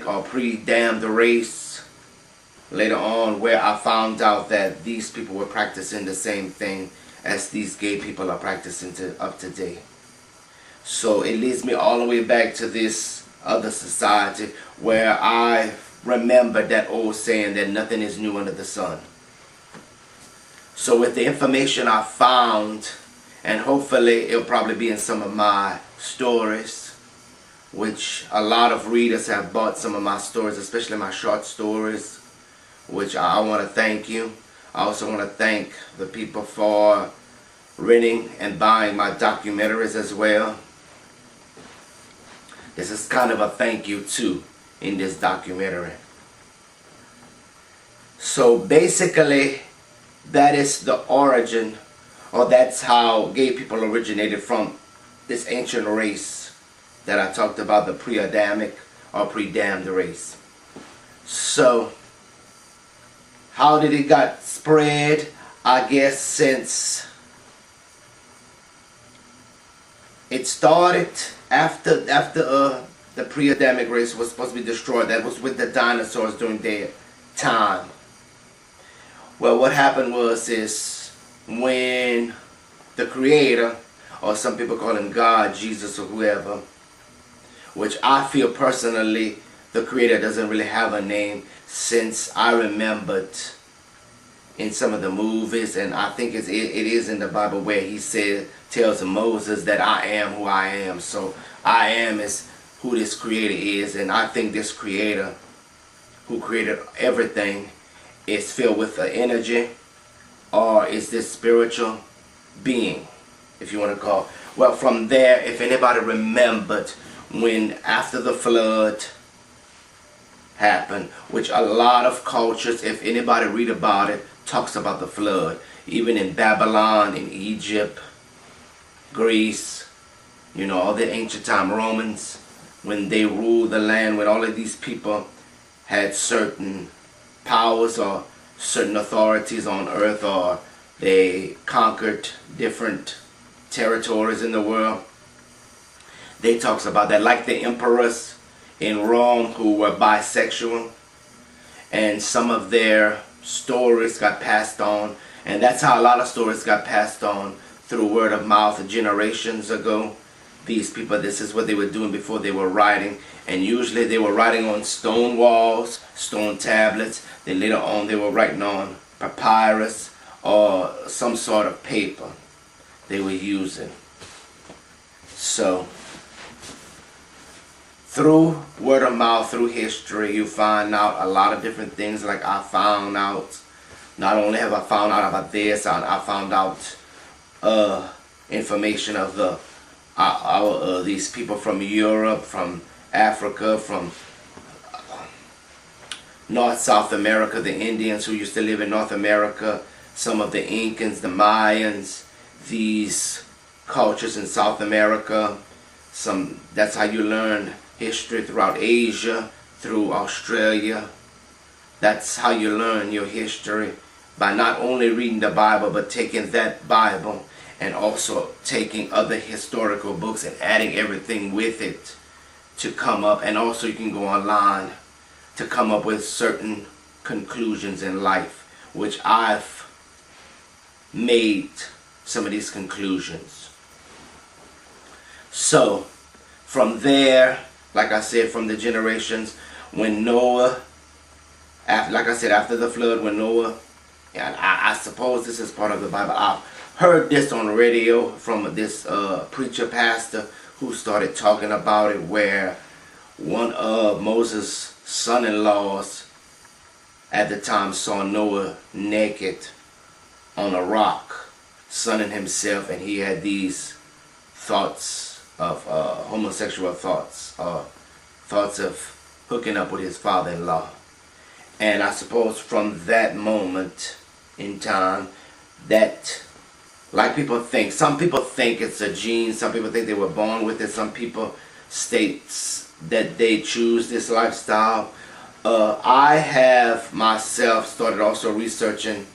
pre-Adamic or pre-damned race later on, where I found out that these people were practicing the same thing as these gay people are practicing up to date. So it leads me all the way back to this other society where I remember that old saying that nothing is new under the sun. So with the information I found, and hopefully it'll probably be in some of my stories, which a lot of readers have bought some of my stories, especially my short stories, which I want to thank you. I also want to thank the people for renting and buying my documentaries as well. This is kind of a thank you too in this documentary. So basically, that is the origin, or that's how gay people originated from this ancient race that I talked about, the pre-Adamic or pre-damned race. So how did it got spread? I guess since it started after the pre-Adamic race was supposed to be destroyed. That was with the dinosaurs during their time. Well, what happened is when the Creator, or some people call him God, Jesus, or whoever, which I feel personally the Creator doesn't really have a name, since I remembered in some of the movies, and I think it is in the Bible, where he tells Moses that I am who I am. So I am is who this Creator is, and I think this Creator who created everything is filled with the energy, or is this spiritual being, if you want to call. Well, from there, if anybody remembered when after the flood happened, which a lot of cultures, if anybody read about it, talks about the flood. Even in Babylon, in Egypt, Greece, you know, all the ancient time Romans, when they ruled the land, when all of these people had certain powers or certain authorities on earth, or they conquered different territories in the world, they talks about that, like the emperors in Rome who were bisexual, and some of their stories got passed on, and that's how a lot of stories got passed on, through word of mouth generations ago. These people, this is what they were doing before they were writing, and usually they were writing on stone walls, stone tablets. Then later on they were writing on papyrus or some sort of paper they were using. So through word of mouth, through history, you find out a lot of different things. Like I found out, not only have I found out about this, I found out information of these people from Europe, from Africa, from North South America, the Indians who used to live in North America, some of the Incans, the Mayans, these cultures in South America. That's how you learn history throughout Asia, through Australia. That's how you learn your history, by not only reading the Bible, but taking that Bible and also taking other historical books and adding everything with it to come up. And also you can go online to come up with certain conclusions in life, which I've made some of these conclusions. So from there, like I said, from the generations, when Noah, like I said, after the flood, when Noah, and I suppose this is part of the Bible, I've heard this on radio from this preacher pastor who started talking about it, where one of Moses' son-in-laws at the time saw Noah naked on a rock, sunning himself, and he had these thoughts of homosexual thoughts, thoughts of hooking up with his father-in-law. And I suppose from that moment in time, that, like people think, some people think it's a gene, some people think they were born with it, some people states that they choose this lifestyle. I have myself started also researching